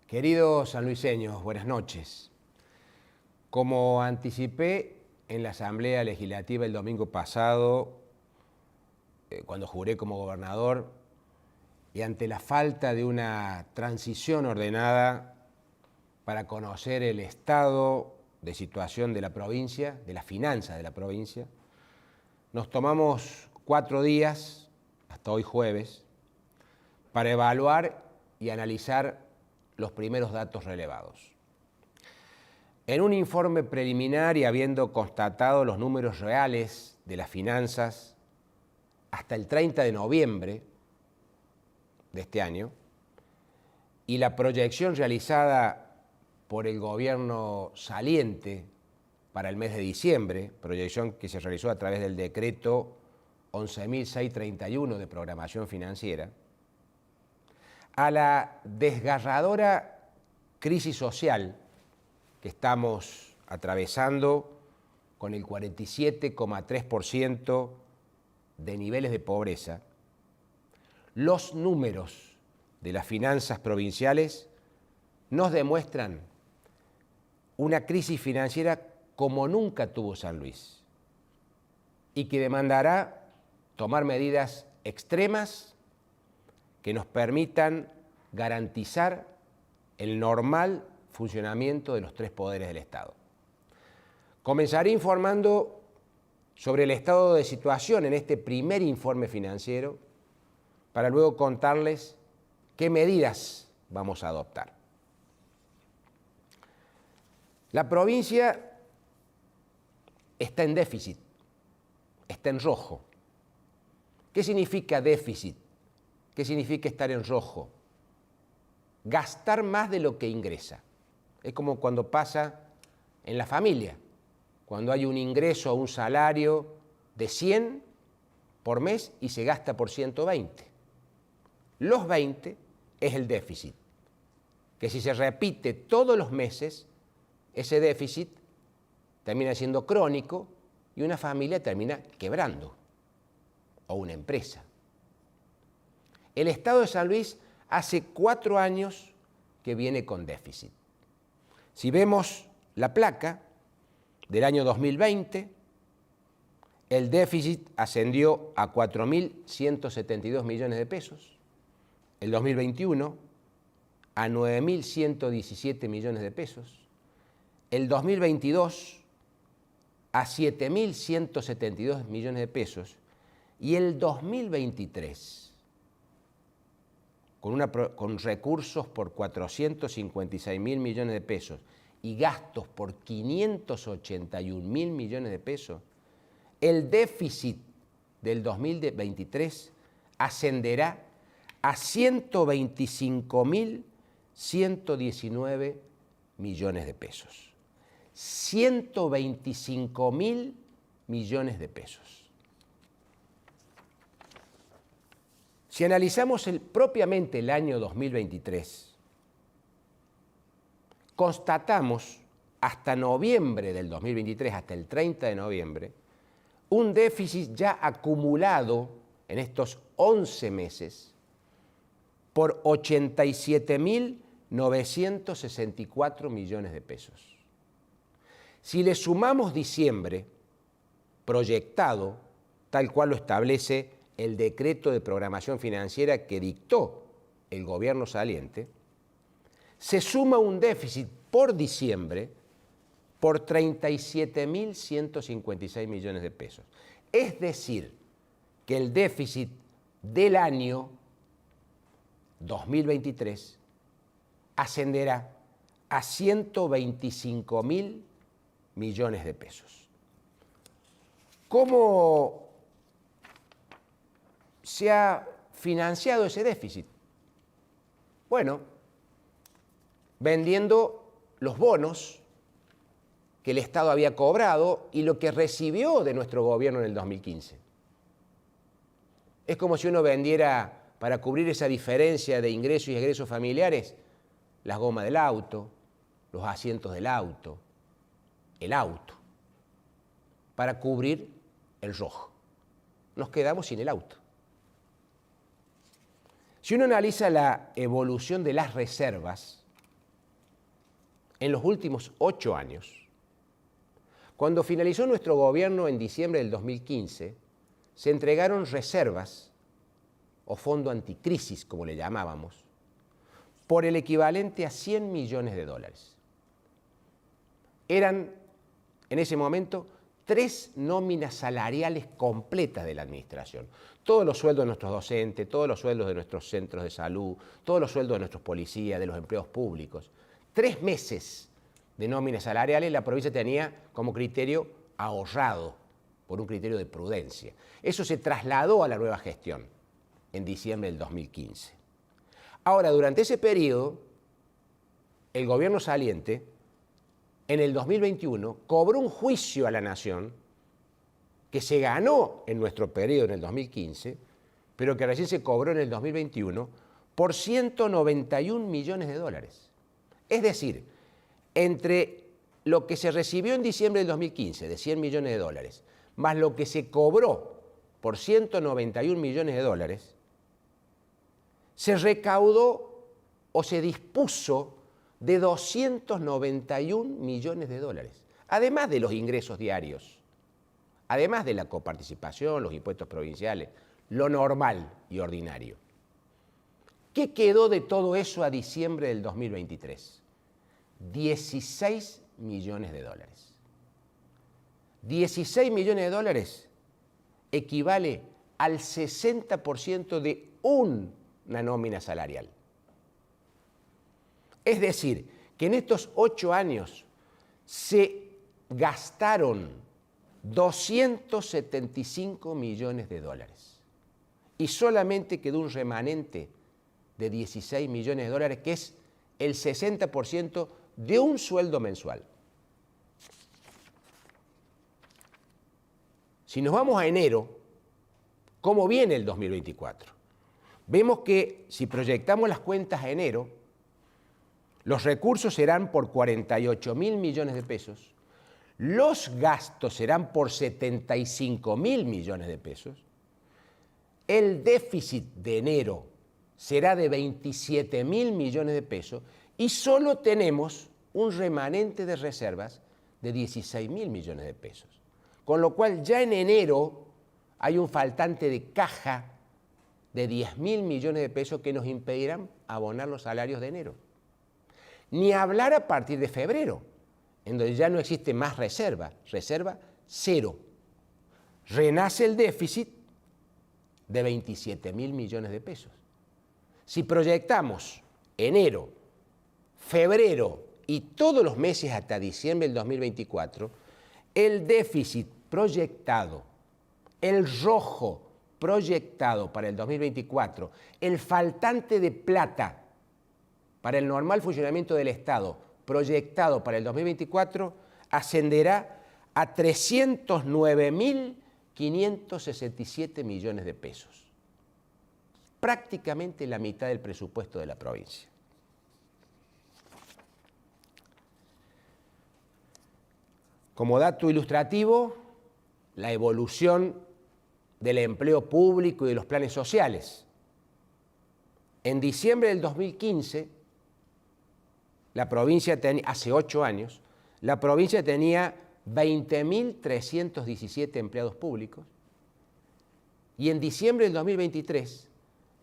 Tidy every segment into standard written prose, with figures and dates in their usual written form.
Queridos sanluiseños, buenas noches. Como anticipé en la Asamblea Legislativa el domingo pasado, cuando juré como gobernador, y ante la falta de una transición ordenada para conocer el estado de situación de la provincia, de las finanzas de la provincia, nos tomamos 4 días, hasta hoy jueves, para evaluar y analizar los primeros datos relevados. En un informe preliminar y habiendo constatado los números reales de las finanzas hasta el 30 de noviembre de este año y la proyección realizada por el gobierno saliente para el mes de diciembre, proyección que se realizó a través del decreto 11.631 de programación financiera, a la desgarradora crisis social que estamos atravesando con el 47,3% de niveles de pobreza, los números de las finanzas provinciales nos demuestran una crisis financiera como nunca tuvo San Luis y que demandará tomar medidas extremas que nos permitan garantizar el normal funcionamiento de los 3 poderes del Estado. Comenzaré informando sobre el estado de situación en este primer informe financiero para luego contarles qué medidas vamos a adoptar. La provincia está en déficit, está en rojo. ¿Qué significa déficit? ¿Qué significa estar en rojo? Gastar más de lo que ingresa. Es como cuando pasa en la familia, cuando hay un ingreso o un salario de 100 por mes y se gasta por 120. Los 20 es el déficit, que si se repite todos los meses, ese déficit termina siendo crónico y una familia termina quebrando, o una empresa. El Estado de San Luis hace 4 años que viene con déficit. Si vemos la placa del año 2020, el déficit ascendió a 4.172 millones de pesos, el 2021 a 9.117 millones de pesos, el 2022 a 7.172 millones de pesos y el 2023 con recursos por 456.000 millones de pesos y gastos por 581.000 millones de pesos, el déficit del 2023 ascenderá a 125.119 millones de pesos. 125.000 millones de pesos. Si analizamos propiamente el año 2023, constatamos hasta noviembre del 2023, hasta el 30 de noviembre, un déficit ya acumulado en estos 11 meses por 87.964 millones de pesos. Si le sumamos diciembre, proyectado, tal cual lo establece el decreto de programación financiera que dictó el gobierno saliente, se suma un déficit por diciembre por 37.156 millones de pesos. Es decir, que el déficit del año 2023 ascenderá a 125.000 millones de pesos. ¿Cómo se ha financiado ese déficit? Bueno, vendiendo los bonos que el Estado había cobrado y lo que recibió de nuestro gobierno en el 2015. Es como si uno vendiera, para cubrir esa diferencia de ingresos y egresos familiares, las gomas del auto, los asientos del auto, el auto, para cubrir el rojo. Nos quedamos sin el auto. Si uno analiza la evolución de las reservas, en los últimos 8 años, cuando finalizó nuestro gobierno en diciembre del 2015, se entregaron reservas o fondo anticrisis, como le llamábamos, por el equivalente a 100 millones de dólares. Eran, en ese momento, 3 nóminas salariales completas de la administración. Todos los sueldos de nuestros docentes, todos los sueldos de nuestros centros de salud, todos los sueldos de nuestros policías, de los empleados públicos. 3 meses de nóminas salariales la provincia tenía como criterio ahorrado, por un criterio de prudencia. Eso se trasladó a la nueva gestión en diciembre del 2015. Ahora, durante ese periodo, el gobierno saliente, en el 2021, cobró un juicio a la nación que se ganó en nuestro periodo en el 2015, pero que recién se cobró en el 2021, por 191 millones de dólares. Es decir, entre lo que se recibió en diciembre del 2015, de 100 millones de dólares, más lo que se cobró por 191 millones de dólares, se recaudó o se dispuso de 291 millones de dólares, además de los ingresos diarios, además de la coparticipación, los impuestos provinciales, lo normal y ordinario. ¿Qué quedó de todo eso a diciembre del 2023? 16 millones de dólares. 16 millones de dólares equivale al 60% de una nómina salarial. Es decir, que en estos 8 años se gastaron 275 millones de dólares y solamente quedó un remanente de 16 millones de dólares, que es el 60% de un sueldo mensual. Si nos vamos a enero, ¿cómo viene el 2024? Vemos que si proyectamos las cuentas a enero, los recursos serán por 48.000 millones de pesos, los gastos serán por 75.000 millones de pesos, el déficit de enero será de 27.000 millones de pesos y solo tenemos un remanente de reservas de 16.000 millones de pesos. Con lo cual ya en enero hay un faltante de caja de 10.000 millones de pesos que nos impedirán abonar los salarios de enero. Ni hablar a partir de febrero, en donde ya no existe más reserva cero. Renace el déficit de 27.000 millones de pesos. Si proyectamos enero, febrero y todos los meses hasta diciembre del 2024, el déficit proyectado, el rojo proyectado para el 2024, el faltante de plata para el normal funcionamiento del Estado proyectado para el 2024 ascenderá a 309.567 millones de pesos. Prácticamente la mitad del presupuesto de la provincia. Como dato ilustrativo, la evolución del empleo público y de los planes sociales. En diciembre del 2015, la provincia hace 8 años, la provincia tenía 20.317 empleados públicos y en diciembre del 2023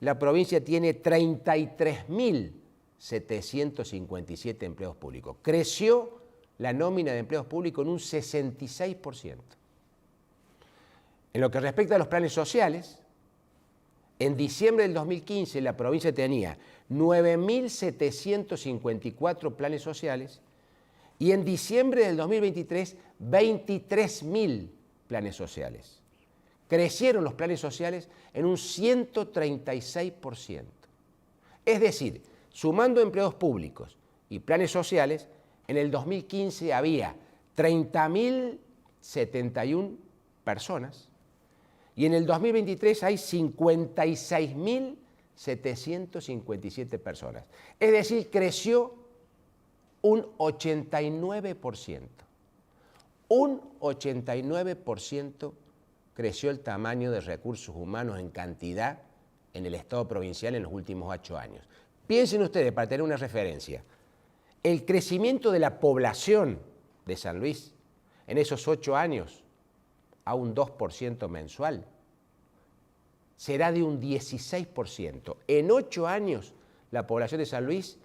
la provincia tiene 33.757 empleados públicos. Creció la nómina de empleados públicos en un 66%. En lo que respecta a los planes sociales, en diciembre del 2015 la provincia tenía 9.754 planes sociales y en diciembre del 2023 23.000 planes sociales. Crecieron los planes sociales en un 136%. Es decir, sumando empleados públicos y planes sociales, en el 2015 había 30.071 personas y en el 2023 hay 56.757 personas. Es decir, creció un 89%. Un 89% creció el tamaño de recursos humanos en cantidad en el Estado provincial en los últimos 8 años. Piensen ustedes, para tener una referencia, el crecimiento de la población de San Luis en esos 8 años a un 2% mensual será de un 16%. En 8 años la población de San Luis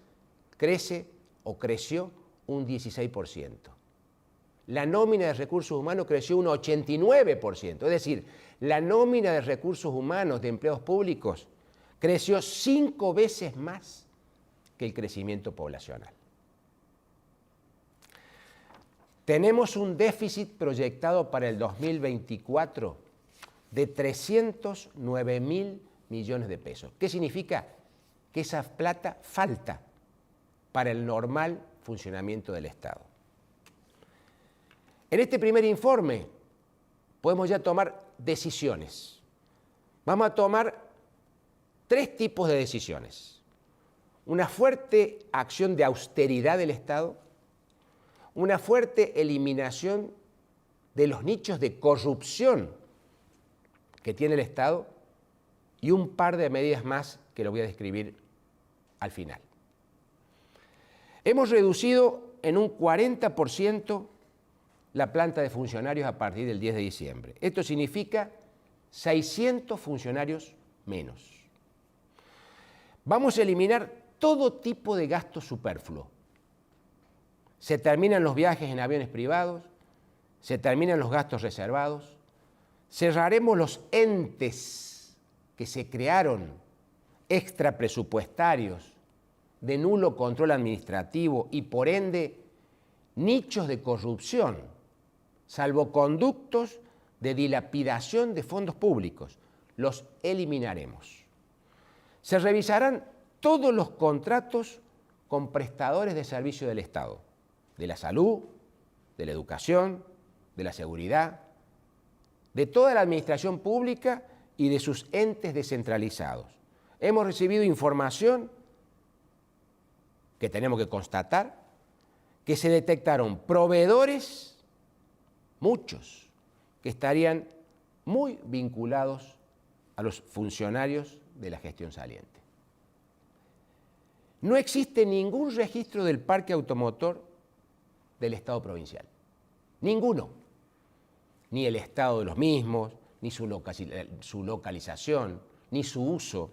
crece o creció un 16%. La nómina de recursos humanos creció un 89%. Es decir, la nómina de recursos humanos de empleados públicos creció 5 veces más que el crecimiento poblacional. Tenemos un déficit proyectado para el 2024 de 309.000 millones de pesos. ¿Qué significa? Que esa plata falta para el normal funcionamiento del Estado. En este primer informe podemos ya tomar decisiones. Vamos a tomar 3 tipos de decisiones. Una fuerte acción de austeridad del Estado, una fuerte eliminación de los nichos de corrupción que tiene el Estado y un par de medidas más que lo voy a describir al final. Hemos reducido en un 40% la planta de funcionarios a partir del 10 de diciembre. Esto significa 600 funcionarios menos. Vamos a eliminar todo tipo de gasto superfluo. Se terminan los viajes en aviones privados, se terminan los gastos reservados, cerraremos los entes que se crearon extrapresupuestarios de nulo control administrativo y por ende nichos de corrupción, salvoconductos de dilapidación de fondos públicos. Los eliminaremos. Se revisarán todos los contratos con prestadores de servicio del Estado, de la salud, de la educación, de la seguridad, de toda la administración pública y de sus entes descentralizados. Hemos recibido información que tenemos que constatar que se detectaron proveedores, muchos, que estarían muy vinculados a los funcionarios de la gestión saliente. No existe ningún registro del parque automotor del Estado provincial. Ninguno. Ni el estado de los mismos, ni su localización, ni su uso.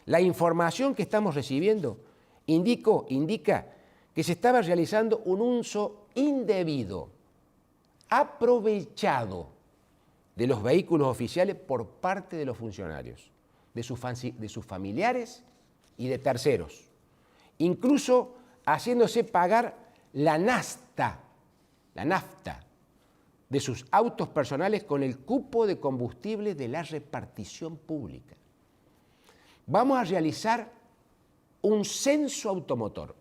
La información que estamos recibiendo indica que se estaba realizando un uso indebido, aprovechado de los vehículos oficiales por parte de los funcionarios, de sus familiares y de terceros, incluso haciéndose pagar la nafta de sus autos personales con el cupo de combustible de la repartición pública. Vamos a realizar un censo automotor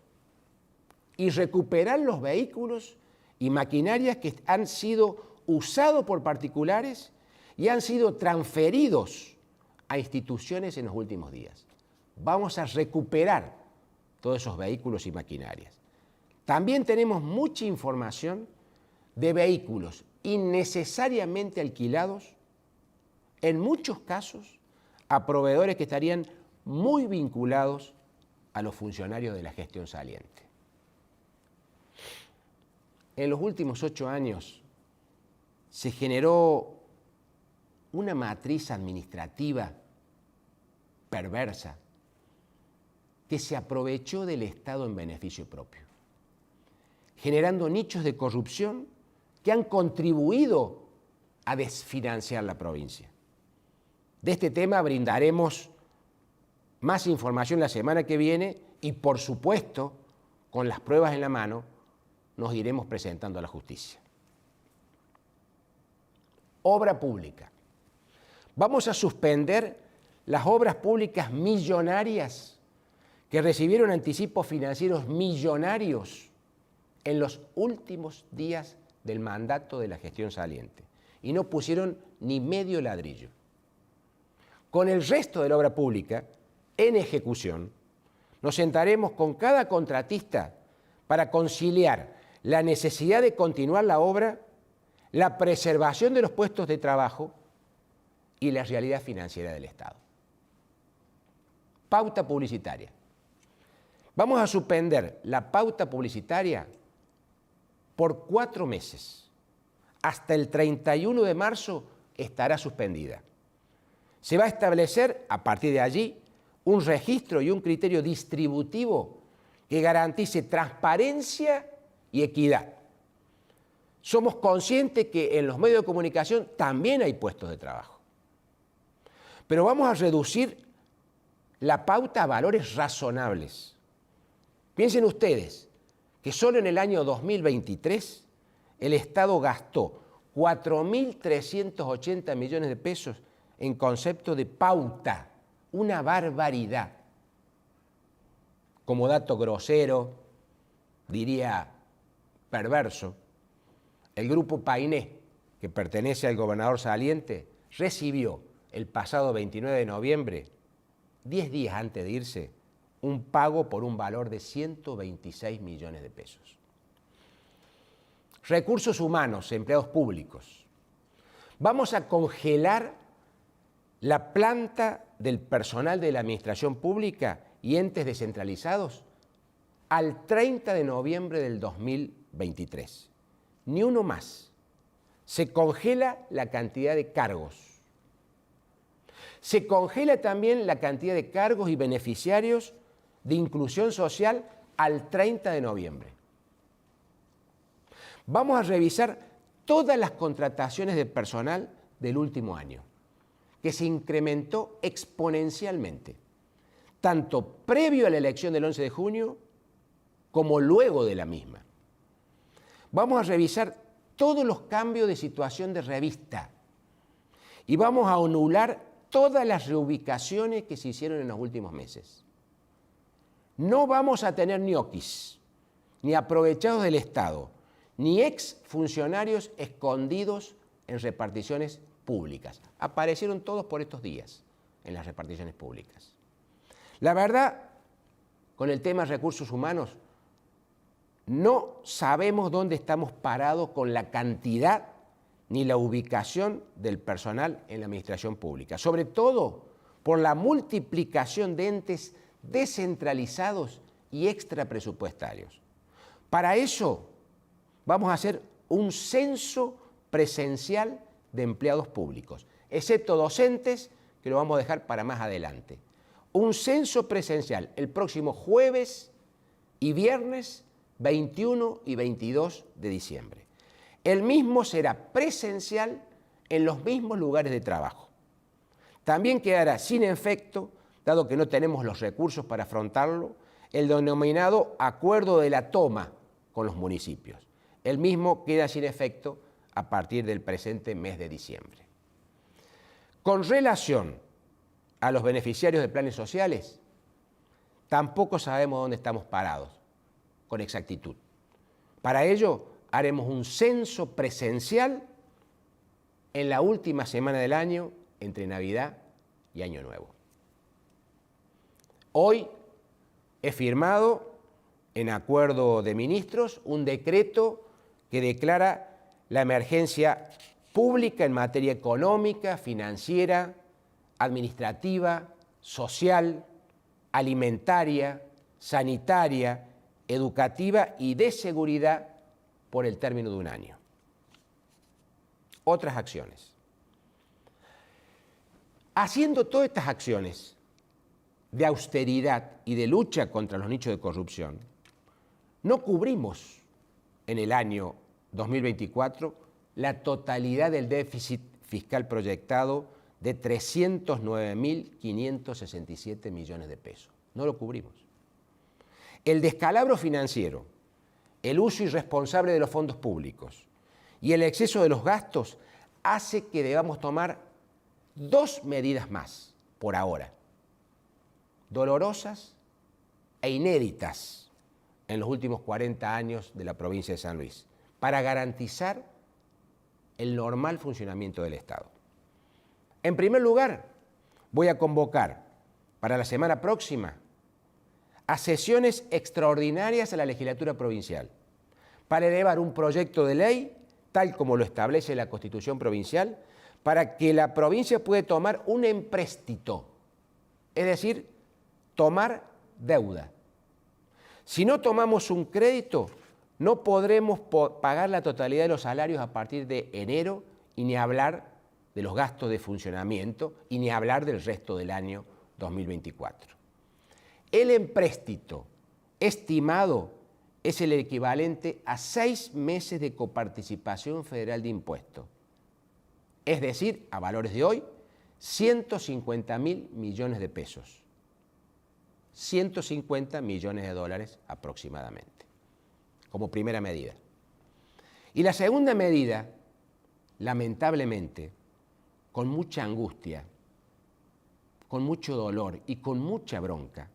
y recuperar los vehículos y maquinarias que han sido usados por particulares y han sido transferidos a instituciones en los últimos días. Vamos a recuperar todos esos vehículos y maquinarias. También tenemos mucha información de vehículos innecesariamente alquilados, en muchos casos, a proveedores que estarían muy vinculados a los funcionarios de la gestión saliente. En los últimos 8 años se generó una matriz administrativa perversa que se aprovechó del Estado en beneficio propio, generando nichos de corrupción que han contribuido a desfinanciar la provincia. De este tema brindaremos más información la semana que viene y, por supuesto, con las pruebas en la mano, nos iremos presentando a la justicia. Obra pública. Vamos a suspender las obras públicas millonarias que recibieron anticipos financieros millonarios en los últimos días del mandato de la gestión saliente y no pusieron ni medio ladrillo. Con el resto de la obra pública en ejecución, nos sentaremos con cada contratista para conciliar la necesidad de continuar la obra, la preservación de los puestos de trabajo y la realidad financiera del Estado. Pauta publicitaria. Vamos a suspender la pauta publicitaria por 4 meses. Hasta el 31 de marzo estará suspendida. Se va a establecer, a partir de allí, un registro y un criterio distributivo que garantice transparencia y equidad. Somos conscientes que en los medios de comunicación también hay puestos de trabajo. Pero vamos a reducir la pauta a valores razonables. Piensen ustedes que solo en el año 2023 el Estado gastó 4.380 millones de pesos en concepto de pauta, una barbaridad. Como dato grosero, diría perverso, el grupo Painé, que pertenece al gobernador saliente, recibió el pasado 29 de noviembre, 10 días antes de irse, un pago por un valor de 126 millones de pesos. Recursos humanos, empleados públicos. Vamos a congelar la planta del personal de la administración pública y entes descentralizados al 30 de noviembre del 2023. Ni uno más. Se congela la cantidad de cargos. Se congela también la cantidad de cargos y beneficiarios de inclusión social al 30 de noviembre. Vamos a revisar todas las contrataciones de personal del último año, que se incrementó exponencialmente, tanto previo a la elección del 11 de junio como luego de la misma. Vamos a revisar todos los cambios de situación de revista y vamos a anular todas las reubicaciones que se hicieron en los últimos meses. No vamos a tener ñoquis, ni aprovechados del Estado, ni exfuncionarios escondidos en reparticiones públicas. Aparecieron todos por estos días en las reparticiones públicas. La verdad, con el tema de recursos humanos, no sabemos dónde estamos parados con la cantidad ni la ubicación del personal en la administración pública, sobre todo por la multiplicación de entes descentralizados y extrapresupuestarios. Para eso vamos a hacer un censo presencial de empleados públicos, excepto docentes, que lo vamos a dejar para más adelante. Un censo presencial el próximo jueves y viernes 21 y 22 de diciembre. El mismo será presencial en los mismos lugares de trabajo. También quedará sin efecto, dado que no tenemos los recursos para afrontarlo, el denominado acuerdo de la toma con los municipios. El mismo queda sin efecto a partir del presente mes de diciembre. Con relación a los beneficiarios de planes sociales, tampoco sabemos dónde estamos parados con exactitud. Para ello, haremos un censo presencial en la última semana del año, entre Navidad y Año Nuevo. Hoy he firmado, en acuerdo de ministros, un decreto que declara la emergencia pública en materia económica, financiera, administrativa, social, alimentaria, sanitaria, educativa y de seguridad por el término de un año. Otras acciones. Haciendo todas estas acciones de austeridad y de lucha contra los nichos de corrupción, no cubrimos en el año 2024 la totalidad del déficit fiscal proyectado de 309.567 millones de pesos. No lo cubrimos. El descalabro financiero, el uso irresponsable de los fondos públicos y el exceso de los gastos hace que debamos tomar 2 medidas más por ahora, dolorosas e inéditas en los últimos 40 años de la provincia de San Luis, para garantizar el normal funcionamiento del Estado. En primer lugar, voy a convocar para la semana próxima a sesiones extraordinarias a la legislatura provincial para elevar un proyecto de ley, tal como lo establece la Constitución provincial, para que la provincia pueda tomar un empréstito, es decir, tomar deuda, Si no tomamos un crédito, no podremos pagar la totalidad de los salarios a partir de enero y ni hablar de los gastos de funcionamiento y ni hablar del resto del año 2024. El empréstito estimado es el equivalente a 6 meses de coparticipación federal de impuestos, es decir, a valores de hoy, 150.000 millones de pesos, 150 millones de dólares aproximadamente, como primera medida. Y la segunda medida, lamentablemente, con mucha angustia, con mucho dolor y con mucha bronca,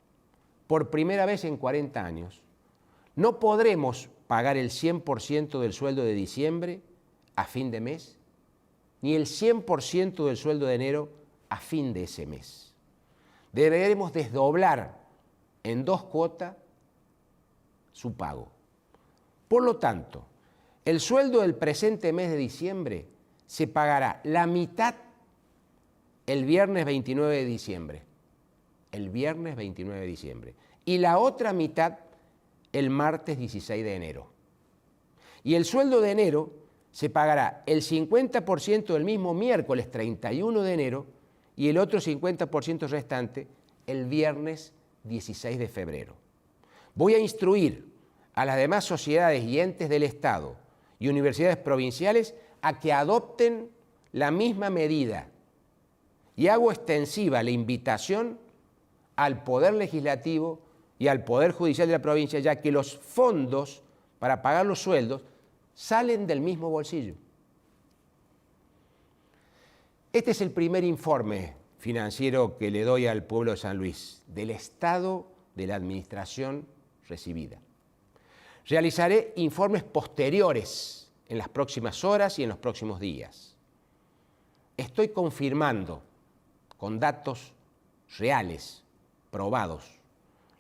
por primera vez en 40 años, no podremos pagar el 100% del sueldo de diciembre a fin de mes, ni el 100% del sueldo de enero a fin de ese mes. Deberemos desdoblar en 2 cuotas su pago. Por lo tanto, el sueldo del presente mes de diciembre se pagará la mitad el viernes 29 de diciembre. El viernes 29 de diciembre. Y la otra mitad el martes 16 de enero. Y el sueldo de enero se pagará el 50% del mismo miércoles 31 de enero y el otro 50% restante el viernes 16 de febrero. Voy a instruir a las demás sociedades y entes del Estado y universidades provinciales a que adopten la misma medida y hago extensiva la invitación al Poder Legislativo y al Poder Judicial de la provincia, ya que los fondos para pagar los sueldos salen del mismo bolsillo. Este es el primer informe financiero que le doy al pueblo de San Luis, del estado de la administración recibida. Realizaré informes posteriores en las próximas horas y en los próximos días. Estoy confirmando con datos reales, probados,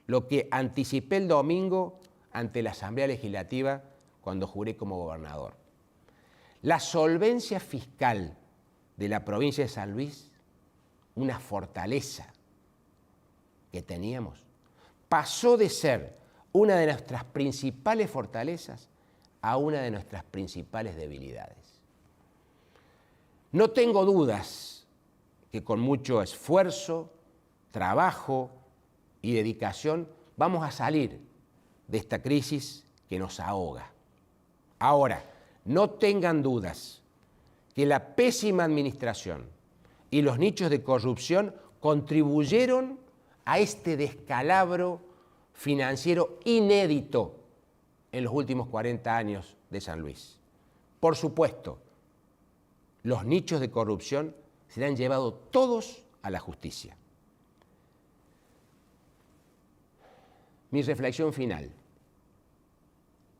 lo que anticipé el domingo ante la Asamblea Legislativa cuando juré como gobernador. La solvencia fiscal de la provincia de San Luis, una fortaleza que teníamos, pasó de ser una de nuestras principales fortalezas a una de nuestras principales debilidades. No tengo dudas que con mucho esfuerzo, trabajo y dedicación vamos a salir de esta crisis que nos ahoga. Ahora, no tengan dudas que la pésima administración y los nichos de corrupción contribuyeron a este descalabro financiero inédito en los últimos 40 años de San Luis. Por supuesto, los nichos de corrupción serán llevados todos a la justicia. Mi reflexión final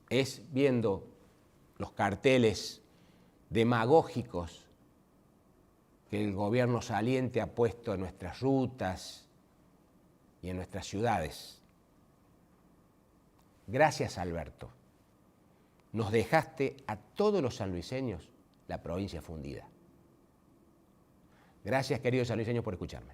es viendo los carteles demagógicos que el gobierno saliente ha puesto en nuestras rutas y en nuestras ciudades. Gracias, Alberto. Nos dejaste a todos los sanluiseños la provincia fundida. Gracias, queridos sanluiseños, por escucharme.